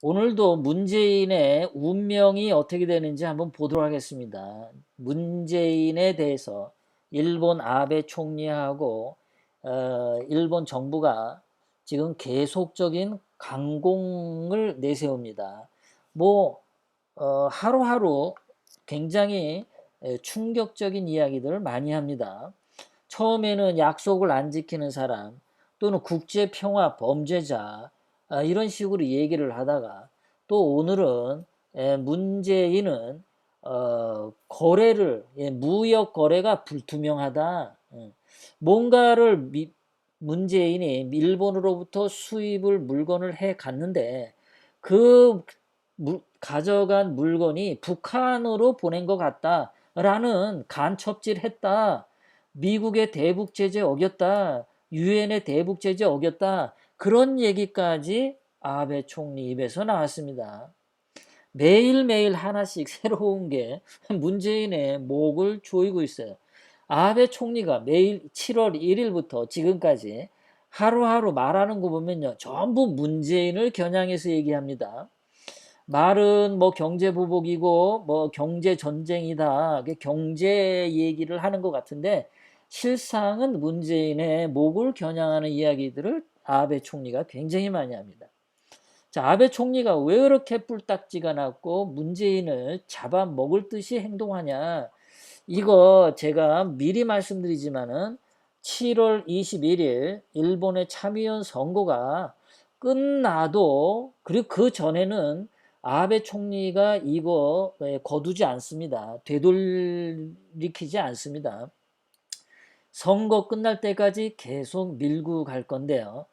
오늘도 문재인의 운명이 어떻게 되는지 한번 보도록 하겠습니다. 문재인에 대해서 일본 아베 총리하고 일본 정부가 지금 계속적인 강공을 내세웁니다. 뭐 하루하루 굉장히 충격적인 이야기들을 많이 합니다. 처음에는 약속을 안 지키는 사람 또는 국제평화 범죄자 이런 식으로 얘기를 하다가 또 오늘은 문재인은 거래를 무역 거래가 불투명하다. 뭔가를 문재인이 일본으로부터 수입을 물건을 해 갔는데 그 가져간 물건이 북한으로 보낸 것 같다라는 간첩질 했다. 미국의 대북 제재 어겼다. 유엔의 대북 제재 어겼다. 그런 얘기까지 아베 총리 입에서 나왔습니다. 매일매일 하나씩 새로운 게 문재인의 목을 조이고 있어요. 아베 총리가 매일 7월 1일부터 지금까지 하루하루 말하는 거 보면요. 전부 문재인을 겨냥해서 얘기합니다. 말은 뭐 경제 보복이고 뭐 경제 전쟁이다. 경제 얘기를 하는 것 같은데 실상은 문재인의 목을 겨냥하는 이야기들을 아베 총리가 굉장히 많이 합니다. 자, 아베 총리가 왜 그렇게 뿔딱지가 났고 문재인을 잡아먹을 듯이 행동하냐. 이거 제가 미리 말씀드리지만은 7월 21일 일본의 참의원 선거가 끝나도 그리고 그 전에는 아베 총리가 이거 거두지 않습니다. 되돌리키지 않습니다. 선거 끝날 때까지 계속 밀고 갈 건데요.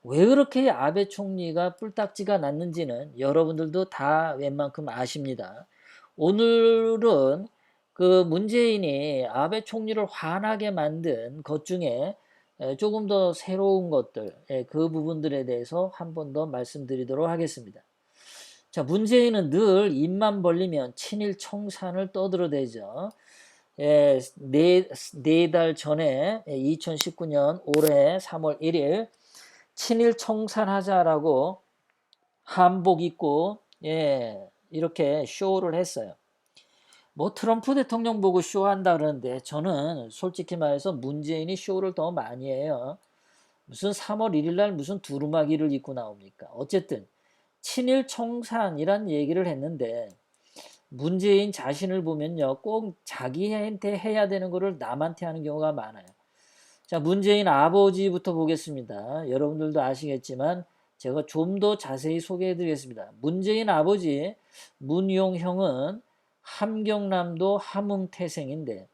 왜 그렇게 아베 총리가 뿔딱지가 났는지는 여러분들도 다 웬만큼 아십니다. 오늘은 그 문재인이 아베 총리를 화나게 만든 것 중에 조금 더 새로운 것들, 그 부분들에 대해서 한 번 더 말씀드리도록 하겠습니다. 자, 문재인은 늘 입만 벌리면 친일 청산을 떠들어대죠. 네 달 전에 2019년 올해 3월 1일 친일 청산하자라고 한복 입고 이렇게 쇼를 했어요. 뭐 트럼프 대통령 보고 쇼한다 그러는데 저는 솔직히 말해서 문재인이 쇼를 더 많이 해요. 무슨 3월 1일 날 무슨 두루마기를 입고 나옵니까? 어쨌든 친일 청산이란 얘기를 했는데 문재인 자신을 보면요, 꼭 자기한테 해야 되는 거를 남한테 하는 경우가 많아요. 자, 문재인 아버지부터 보겠습니다. 여러분들도 아시겠지만 제가 좀 더 자세히 소개해 드리겠습니다. 문재인 아버지 문용형은 함경남도 함흥태생인데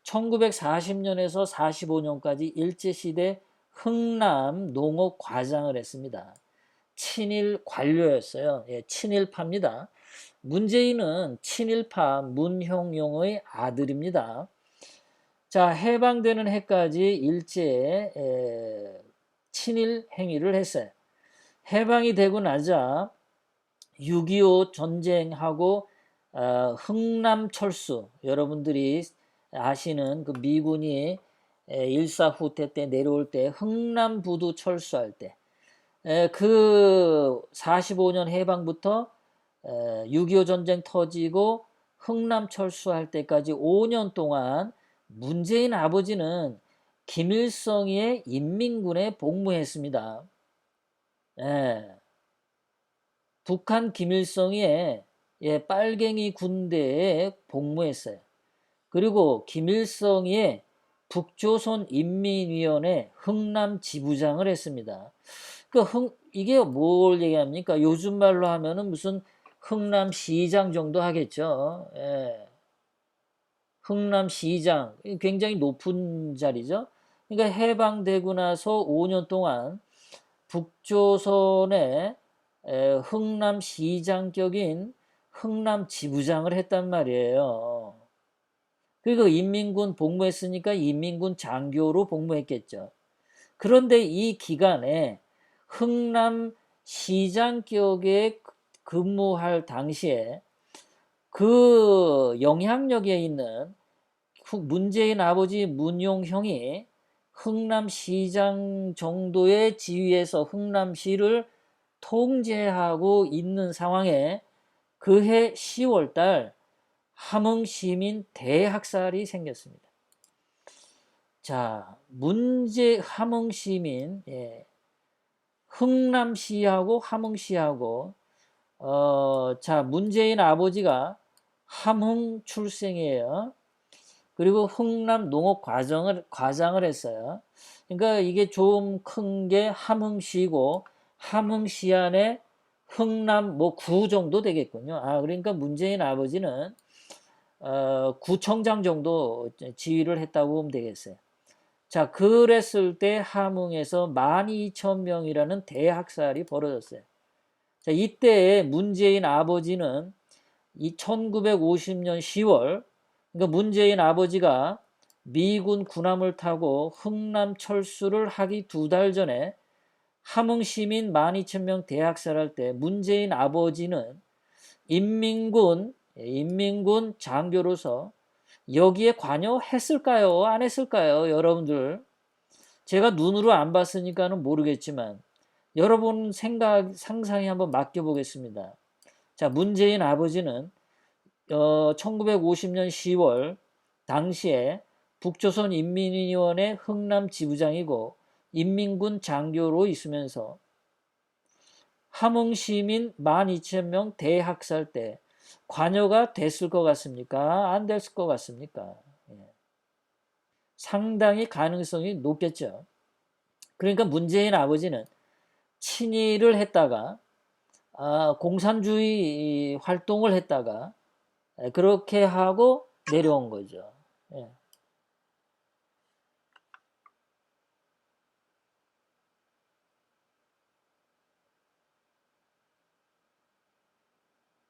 1940년에서 45년까지 일제시대 흥남 농업 과장을 했습니다. 친일 관료였어요. 친일파입니다. 문재인은 친일파 문형용의 아들입니다. 자, 해방되는 해까지 일제에 친일 행위를 했어요. 해방이 되고 나자 6.25 전쟁하고 흥남철수, 여러분들이 아시는 그 미군이 일사후퇴 때 내려올 때 흥남부두 철수할 때 그 45년 해방부터 6.25 전쟁 터지고 흥남 철수할 때까지 5년 동안 문재인 아버지는 김일성의 인민군에 복무했습니다. 예, 북한 김일성의 빨갱이 군대에 복무했어요. 그리고 김일성의 북조선 인민위원회 흥남 지부장을 했습니다. 이게 뭘 얘기합니까? 요즘 말로 하면은 무슨 흥남시장 정도 하겠죠. 흥남시장. 굉장히 높은 자리죠. 그러니까 해방되고 나서 5년 동안 북조선의 흥남시장격인 흥남지부장을 했단 말이에요. 그리고 인민군 복무했으니까 인민군 장교로 복무했겠죠. 그런데 이 기간에 흥남시장격에 근무할 당시에 그 영향력에 있는 문재인 아버지 문용형이 흥남시장 정도의 지위에서 흥남시를 통제하고 있는 상황에 그해 10월달 함흥시민 대학살이 생겼습니다. 자, 함흥시민, 흥남시하고 함흥시하고, 자, 문재인 아버지가 함흥 출생이에요. 그리고 흥남 농업 과장을 했어요. 그러니까 이게 좀 큰 게 함흥시고, 함흥시 안에 흥남 뭐 구 정도 되겠군요. 그러니까 문재인 아버지는 구청장 정도 지휘를 했다고 보면 되겠어요. 자, 그랬을 때 함흥에서 12,000명이라는 대학살이 벌어졌어요. 자, 이때 문재인 아버지는 이 1950년 10월, 그러니까 문재인 아버지가 미군 군함을 타고 흥남 철수를 하기 2달 전에 함흥 시민 12,000명 대학살할 때 문재인 아버지는 인민군 장교로서 여기에 관여했을까요? 안 했을까요? 여러분들, 제가 눈으로 안 봤으니까는 모르겠지만 여러분 상상에 한번 맡겨보겠습니다. 자, 문재인 아버지는 1950년 10월 당시에 북조선 인민위원회 흥남 지부장이고 인민군 장교로 있으면서 함흥 시민 12,000명 대학살 때 관여가 됐을 것 같습니까? 안 됐을 것 같습니까? 상당히 가능성이 높겠죠. 그러니까 문재인 아버지는 친일을 했다가 공산주의 활동을 했다가 그렇게 하고 내려온 거죠. 예.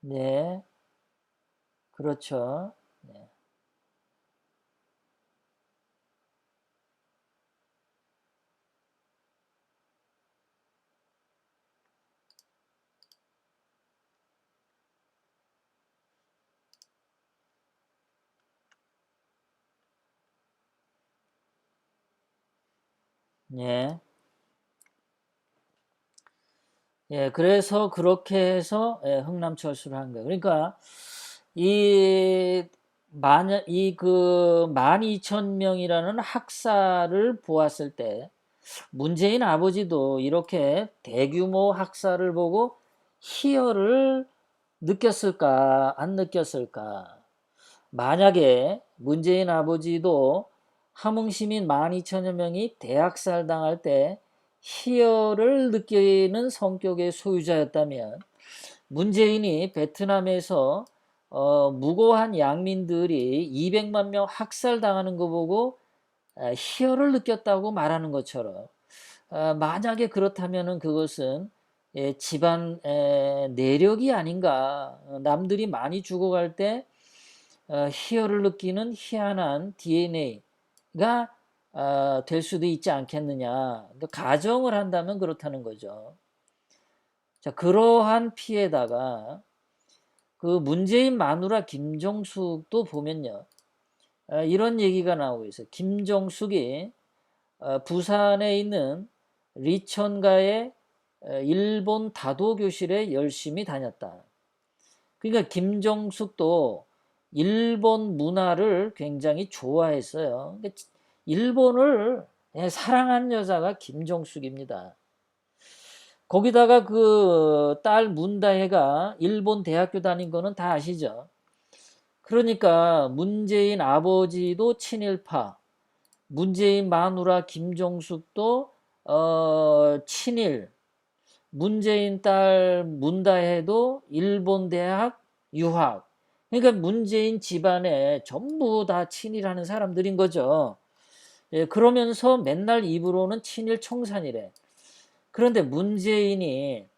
네, 그렇죠. 네. 예. 예, 그래서 그렇게 해서 흥남철수를 한 거예요. 그러니까 이 만약 이그 12,000명이라는 학살을 보았을 때 문재인 아버지도 이렇게 대규모 학살을 보고 희열을 느꼈을까, 안 느꼈을까? 만약에 문재인 아버지도 함흥 시민 12,000여 명이 대학살 당할 때 희열을 느끼는 성격의 소유자였다면 문재인이 베트남에서 무고한 양민들이 200만 명 학살 당하는 거 보고 희열을 느꼈다고 말하는 것처럼 만약에 그렇다면 그것은 집안 내력이 아닌가. 남들이 많이 죽어갈 때 희열을 느끼는 희한한 DNA가 될 수도 있지 않겠느냐. 그러니까 가정을 한다면 그렇다는 거죠. 자, 그러한 피해다가 그 문재인 마누라 김정숙도 보면요. 이런 얘기가 나오고 있어요. 김정숙이 부산에 있는 리천가의 일본 다도 교실에 열심히 다녔다. 그러니까 김정숙도 일본 문화를 굉장히 좋아했어요. 그러니까 일본을 사랑한 여자가 김정숙입니다. 거기다가 그 딸 문다혜가 일본 대학교 다닌 거는 다 아시죠? 그러니까 문재인 아버지도 친일파, 문재인 마누라 김정숙도 친일, 문재인 딸 문다혜도 일본 대학 유학. 그러니까 문재인 집안에 전부 다 친일하는 사람들인 거죠. 그러면서 맨날 입으로는 친일 청산이래. 그런데 문재인이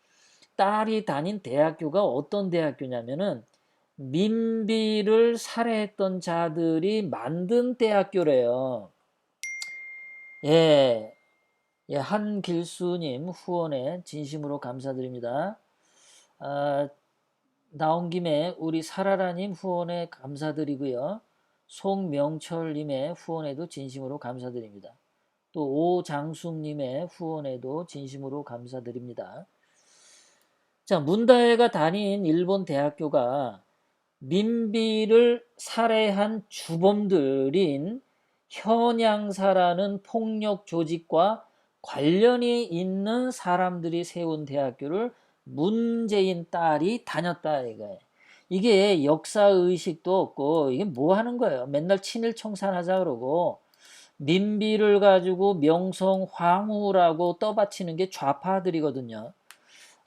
딸이 다닌 대학교가 어떤 대학교냐면은 민비를 살해했던 자들이 만든 대학교래요. 예, 한길수님 후원에 진심으로 감사드립니다. 나온 김에 우리 사라라님 후원에 감사드리고요. 송명철님의 후원에도 진심으로 감사드립니다. 또 오장숙님의 후원에도 진심으로 감사드립니다. 자, 문다혜가 다닌 일본 대학교가 민비를 살해한 주범들인 현양사라는 폭력 조직과 관련이 있는 사람들이 세운 대학교를 문재인 딸이 다녔다 이거예요. 이게 역사의식도 없고 이게 뭐 하는 거예요. 맨날 친일 청산하자 그러고 민비를 가지고 명성황후라고 떠받치는 게 좌파들이거든요.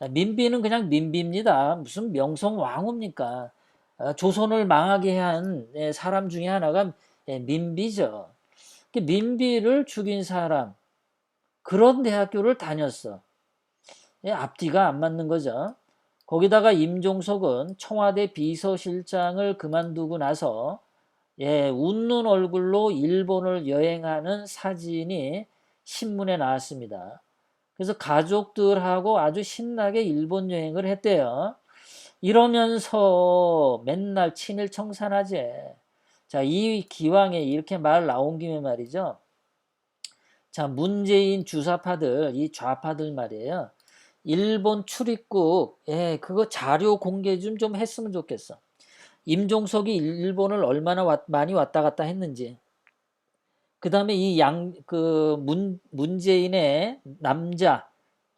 민비는 그냥 민비입니다. 무슨 명성황후입니까? 조선을 망하게 한 사람 중에 하나가 민비죠. 민비를 죽인 사람, 그런 대학교를 다녔어. 앞뒤가 안 맞는 거죠. 거기다가 임종석은 청와대 비서실장을 그만두고 나서 웃는 얼굴로 일본을 여행하는 사진이 신문에 나왔습니다. 그래서 가족들하고 아주 신나게 일본 여행을 했대요. 이러면서 맨날 친일 청산하지. 자, 이 기왕에 이렇게 말 나온 김에 말이죠. 자, 문재인 주사파들, 이 좌파들 말이에요. 일본 출입국, 그거 자료 공개 좀 했으면 좋겠어. 임종석이 일본을 얼마나 많이 왔다 갔다 했는지. 그 다음에 문재인의 남자,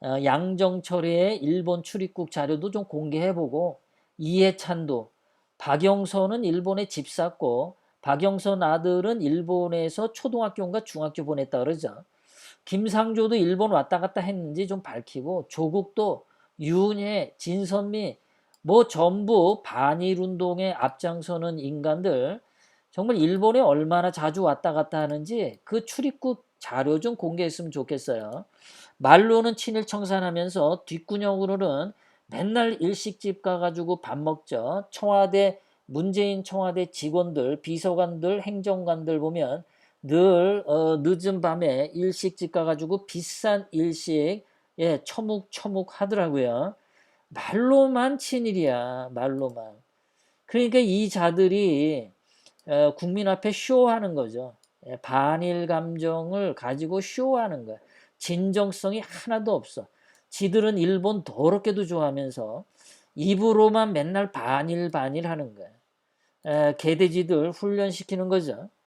양정철의 일본 출입국 자료도 좀 공개해보고, 이해찬도, 박영선은 일본에 집 샀고, 박영선 아들은 일본에서 초등학교인가 중학교 보냈다 그러죠. 김상조도 일본 왔다 갔다 했는지 좀 밝히고, 조국도 윤해, 진선미, 뭐 전부 반일운동에 앞장서는 인간들, 정말 일본에 얼마나 자주 왔다 갔다 하는지 그 출입국 자료 좀 공개했으면 좋겠어요. 말로는 친일 청산하면서 뒷구녕으로는 맨날 일식집 가가지고 밥 먹죠. 문재인 청와대 직원들, 비서관들, 행정관들 보면 늘 늦은 밤에 일식집 가가지고 비싼 일식 처묵처묵 하더라고요. 말로만 친일이야, 말로만. 그러니까 이 자들이 국민 앞에 쇼하는 거죠. 반일 감정을 가지고 쇼하는 거야. 진정성이 하나도 없어. 지들은 일본 더럽게도 좋아하면서 입으로만 맨날 반일 반일 하는 거야. 개돼지들 훈련시키는 거죠.